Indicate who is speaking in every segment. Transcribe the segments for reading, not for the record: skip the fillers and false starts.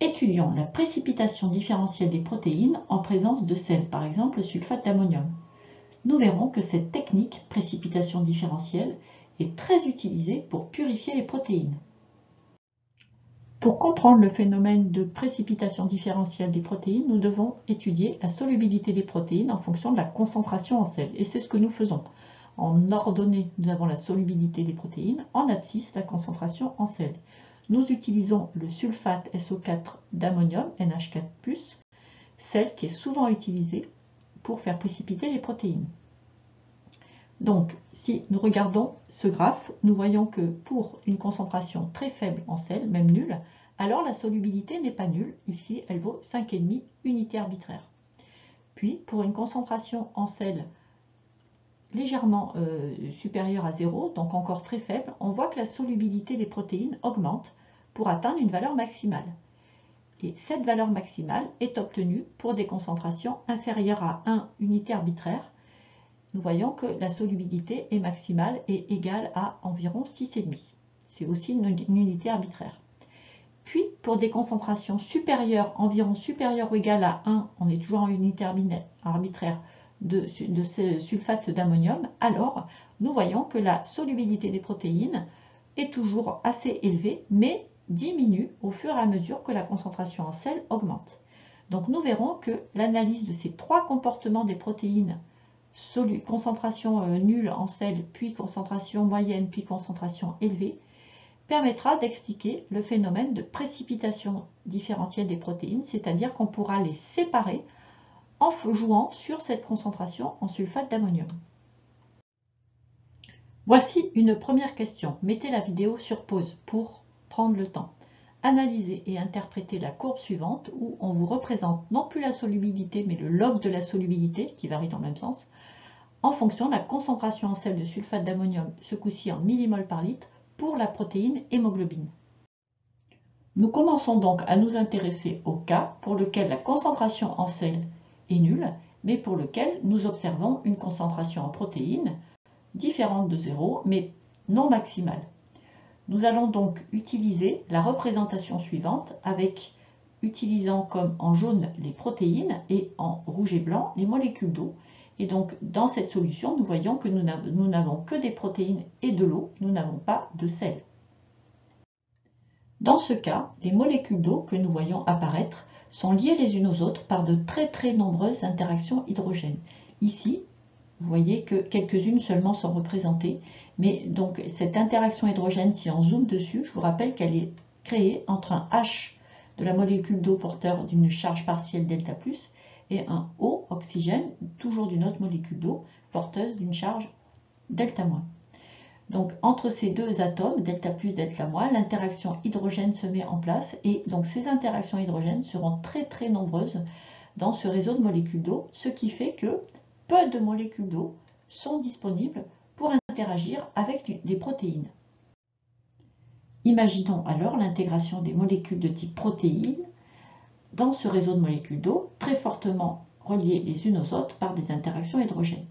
Speaker 1: Étudions la précipitation différentielle des protéines en présence de sel, par exemple le sulfate d'ammonium. Nous verrons que cette technique, précipitation différentielle, est très utilisée pour purifier les protéines. Pour comprendre le phénomène de précipitation différentielle des protéines, nous devons étudier la solubilité des protéines en fonction de la concentration en sel. Et c'est ce que nous faisons. En ordonnée, nous avons la solubilité des protéines, en abscisse, la concentration en sel. Nous utilisons le sulfate SO4 d'ammonium, NH4+, sel qui est souvent utilisé pour faire précipiter les protéines. Donc, si nous regardons ce graphe, nous voyons que pour une concentration très faible en sel, même nulle, alors la solubilité n'est pas nulle. Ici, elle vaut 5,5 unités arbitraires. Puis, pour une concentration en sel légèrement supérieure à 0, donc encore très faible, on voit que la solubilité des protéines augmente pour atteindre une valeur maximale. Et cette valeur maximale est obtenue pour des concentrations inférieures à 1 unité arbitraire. Nous voyons que la solubilité est maximale et égale à environ 6,5. C'est aussi une unité arbitraire. Puis, pour des concentrations supérieures, environ supérieures ou égales à 1, on est toujours en unité arbitraire de sulfate d'ammonium, alors nous voyons que la solubilité des protéines est toujours assez élevée, mais diminue au fur et à mesure que la concentration en sel augmente. Donc nous verrons que l'analyse de ces trois comportements des protéines, concentration nulle en sel, puis concentration moyenne, puis concentration élevée, permettra d'expliquer le phénomène de précipitation différentielle des protéines, c'est-à-dire qu'on pourra les séparer en jouant sur cette concentration en sulfate d'ammonium. Voici une première question. Mettez la vidéo sur pause pour prendre le temps. Analysez et interprétez la courbe suivante où on vous représente non plus la solubilité mais le log de la solubilité qui varie dans le même sens en fonction de la concentration en sel de sulfate d'ammonium, ce coup-ci en millimoles par litre, pour la protéine hémoglobine. Nous commençons donc à nous intéresser au cas pour lequel la concentration en sel est nulle, mais pour lequel nous observons une concentration en protéines différente de 0, mais non maximale. Nous allons donc utiliser la représentation suivante avec utilisant comme en jaune les protéines et en rouge et blanc les molécules d'eau. Et donc dans cette solution, nous voyons que nous n'avons que des protéines et de l'eau, nous n'avons pas de sel. Dans ce cas, les molécules d'eau que nous voyons apparaître sont liées les unes aux autres par de très nombreuses interactions hydrogènes. Ici, vous voyez que quelques-unes seulement sont représentées, mais donc cette interaction hydrogène, si on zoome dessus, je vous rappelle qu'elle est créée entre un H de la molécule d'eau porteur d'une charge partielle delta+, et un O, oxygène, toujours d'une autre molécule d'eau, porteuse d'une charge delta-. Donc entre ces deux atomes, delta+, delta-, l'interaction hydrogène se met en place, et donc ces interactions hydrogènes seront très nombreuses dans ce réseau de molécules d'eau, ce qui fait que peu de molécules d'eau sont disponibles pour interagir avec les protéines. Imaginons alors l'intégration des molécules de type protéines dans ce réseau de molécules d'eau, très fortement reliées les unes aux autres par des interactions hydrogènes.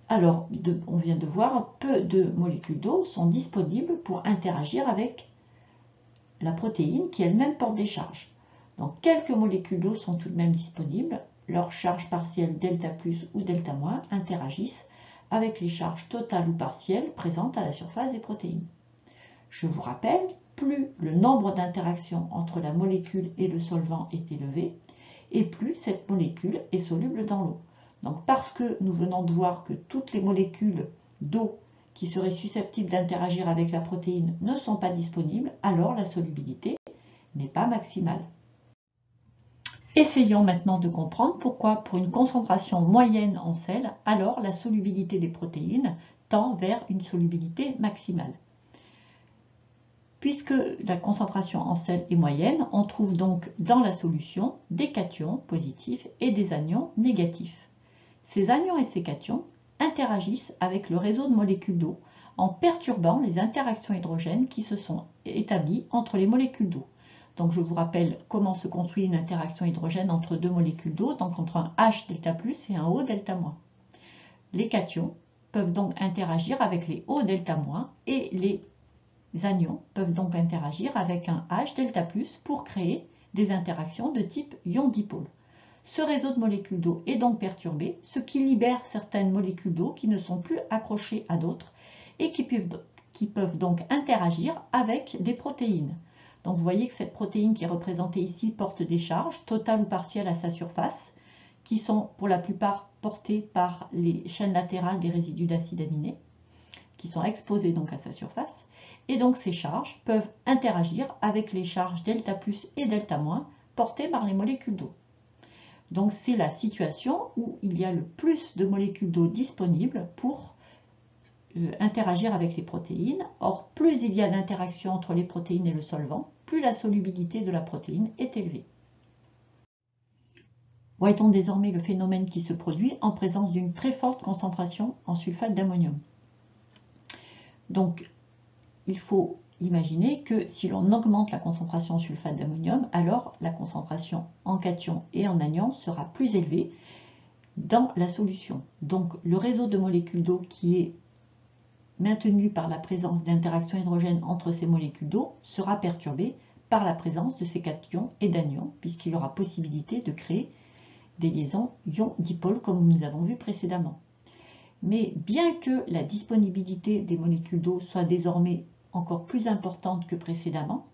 Speaker 1: Alors, on vient de voir, peu de molécules d'eau sont disponibles pour interagir avec la protéine qui elle-même porte des charges. Donc, quelques molécules d'eau sont tout de même disponibles. Leurs charges partielles delta+ ou delta- interagissent avec les charges totales ou partielles présentes à la surface des protéines. Je vous rappelle, plus le nombre d'interactions entre la molécule et le solvant est élevé, et plus cette molécule est soluble dans l'eau. Donc parce que nous venons de voir que toutes les molécules d'eau qui seraient susceptibles d'interagir avec la protéine ne sont pas disponibles, alors la solubilité n'est pas maximale. Essayons maintenant de comprendre pourquoi, pour une concentration moyenne en sel, alors la solubilité des protéines tend vers une solubilité maximale. Puisque la concentration en sel est moyenne, on trouve donc dans la solution des cations positifs et des anions négatifs. Ces anions et ces cations interagissent avec le réseau de molécules d'eau en perturbant les interactions hydrogènes qui se sont établies entre les molécules d'eau. Donc je vous rappelle comment se construit une interaction hydrogène entre deux molécules d'eau, donc entre un H delta+ et un O delta-. Les cations peuvent donc interagir avec les O delta- et les anions peuvent donc interagir avec un H delta+, pour créer des interactions de type ion-dipôle. Ce réseau de molécules d'eau est donc perturbé, ce qui libère certaines molécules d'eau qui ne sont plus accrochées à d'autres et qui peuvent donc interagir avec des protéines. Donc vous voyez que cette protéine qui est représentée ici porte des charges, totales ou partielles à sa surface, qui sont pour la plupart portées par les chaînes latérales des résidus d'acides aminés, qui sont exposés donc à sa surface. Et donc ces charges peuvent interagir avec les charges delta+ et delta- portées par les molécules d'eau. Donc c'est la situation où il y a le plus de molécules d'eau disponibles pour interagir avec les protéines. Or, plus il y a d'interactions entre les protéines et le solvant, plus la solubilité de la protéine est élevée. Voit-on désormais le phénomène qui se produit en présence d'une très forte concentration en sulfate d'ammonium. Donc, il faut imaginer que si l'on augmente la concentration en sulfate d'ammonium, alors la concentration en cation et en anion sera plus élevée dans la solution. Donc, le réseau de molécules d'eau qui est maintenu par la présence d'interactions hydrogènes entre ces molécules d'eau sera perturbé par la présence de ces cations et d'anions, puisqu'il y aura possibilité de créer des liaisons ion-dipôle comme nous avons vu précédemment. Mais bien que la disponibilité des molécules d'eau soit désormais encore plus importante que précédemment,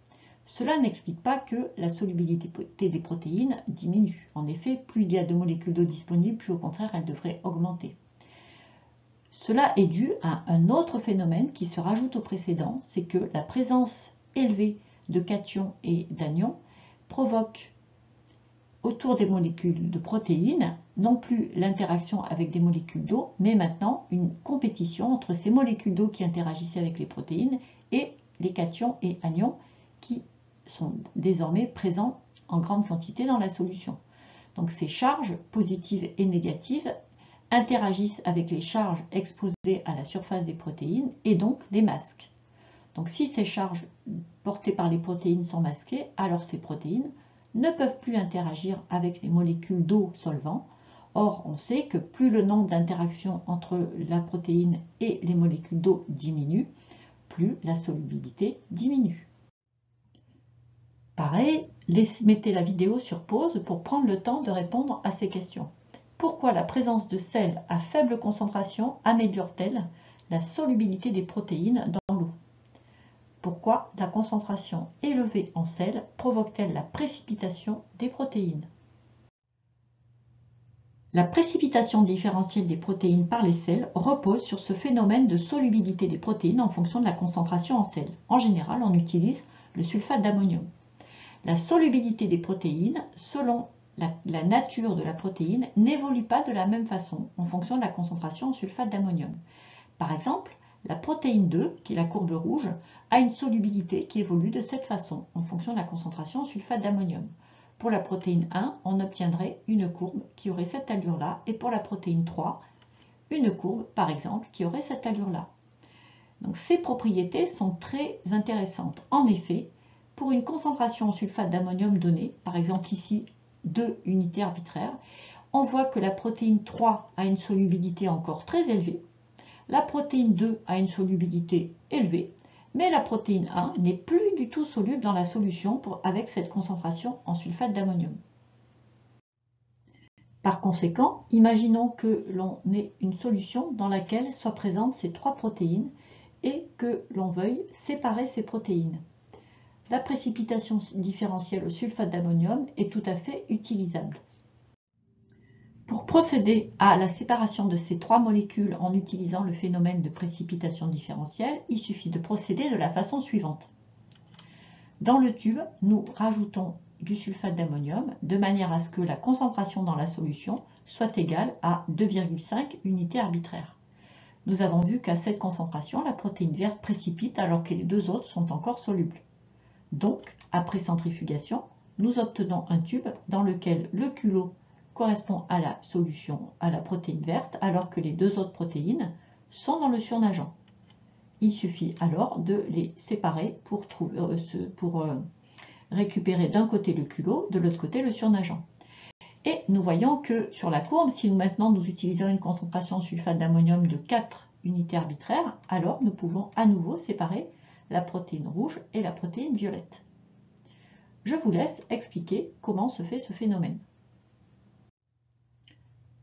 Speaker 1: cela n'explique pas que la solubilité des protéines diminue. En effet, plus il y a de molécules d'eau disponibles, plus au contraire elles devraient augmenter. Cela est dû à un autre phénomène qui se rajoute au précédent, c'est que la présence élevée de cations et d'anions provoque autour des molécules de protéines, non plus l'interaction avec des molécules d'eau, mais maintenant une compétition entre ces molécules d'eau qui interagissent avec les protéines et les cations et anions qui sont désormais présents en grande quantité dans la solution. Donc ces charges positives et négatives interagissent avec les charges exposées à la surface des protéines et donc les masquent. Donc si ces charges portées par les protéines sont masquées, alors ces protéines ne peuvent plus interagir avec les molécules d'eau solvant. Or, on sait que plus le nombre d'interactions entre la protéine et les molécules d'eau diminue, plus la solubilité diminue. Pareil, mettez la vidéo sur pause pour prendre le temps de répondre à ces questions. Pourquoi la présence de sel à faible concentration améliore-t-elle la solubilité des protéines dans l'eau? Pourquoi la concentration élevée en sel provoque-t-elle la précipitation des protéines? La précipitation différentielle des protéines par les sels repose sur ce phénomène de solubilité des protéines en fonction de la concentration en sel. En général, on utilise le sulfate d'ammonium. La solubilité des protéines, selon la nature de la protéine, n'évolue pas de la même façon en fonction de la concentration en sulfate d'ammonium. Par exemple, la protéine 2, qui est la courbe rouge, a une solubilité qui évolue de cette façon en fonction de la concentration en sulfate d'ammonium. Pour la protéine 1, on obtiendrait une courbe qui aurait cette allure-là, et pour la protéine 3, une courbe, par exemple, qui aurait cette allure-là. Donc ces propriétés sont très intéressantes. En effet, pour une concentration en sulfate d'ammonium donnée, par exemple ici 2 unités arbitraires, on voit que la protéine 3 a une solubilité encore très élevée, la protéine 2 a une solubilité élevée, mais la protéine 1 n'est plus du tout soluble dans la solution avec cette concentration en sulfate d'ammonium. Par conséquent, imaginons que l'on ait une solution dans laquelle soient présentes ces 3 protéines et que l'on veuille séparer ces protéines. La précipitation différentielle au sulfate d'ammonium est tout à fait utilisable. Pour procéder à la séparation de ces 3 molécules en utilisant le phénomène de précipitation différentielle, il suffit de procéder de la façon suivante. Dans le tube, nous rajoutons du sulfate d'ammonium de manière à ce que la concentration dans la solution soit égale à 2,5 unités arbitraires. Nous avons vu qu'à cette concentration, la protéine verte précipite alors que les 2 autres sont encore solubles. Donc, après centrifugation, nous obtenons un tube dans lequel le culot correspond à la solution, à la protéine verte, alors que les 2 autres protéines sont dans le surnageant. Il suffit alors de les séparer pour récupérer d'un côté le culot, de l'autre côté le surnageant. Et nous voyons que sur la courbe, si maintenant nous utilisons une concentration en sulfate d'ammonium de 4 unités arbitraires, alors nous pouvons à nouveau séparer la protéine rouge et la protéine violette. Je vous laisse expliquer comment se fait ce phénomène.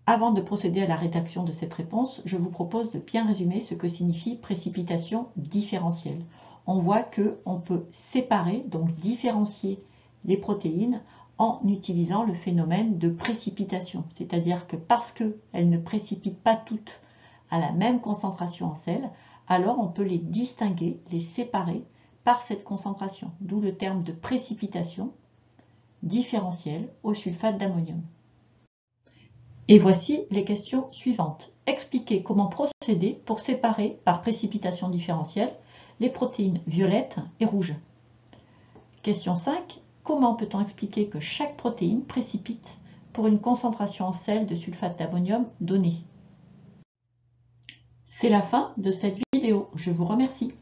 Speaker 1: Avant de procéder à la rédaction de cette réponse, je vous propose de bien résumer ce que signifie précipitation différentielle. On voit qu'on peut séparer, donc différencier les protéines en utilisant le phénomène de précipitation. C'est-à-dire que parce qu'elles ne précipitent pas toutes à la même concentration en sel, alors on peut les distinguer, les séparer par cette concentration. D'où le terme de précipitation différentielle au sulfate d'ammonium. Et voici les questions suivantes. Expliquez comment procéder pour séparer par précipitation différentielle les protéines violettes et rouges. Question 5. Comment peut-on expliquer que chaque protéine précipite pour une concentration en sel de sulfate d'ammonium donnée? C'est la fin de cette vidéo. Je vous remercie.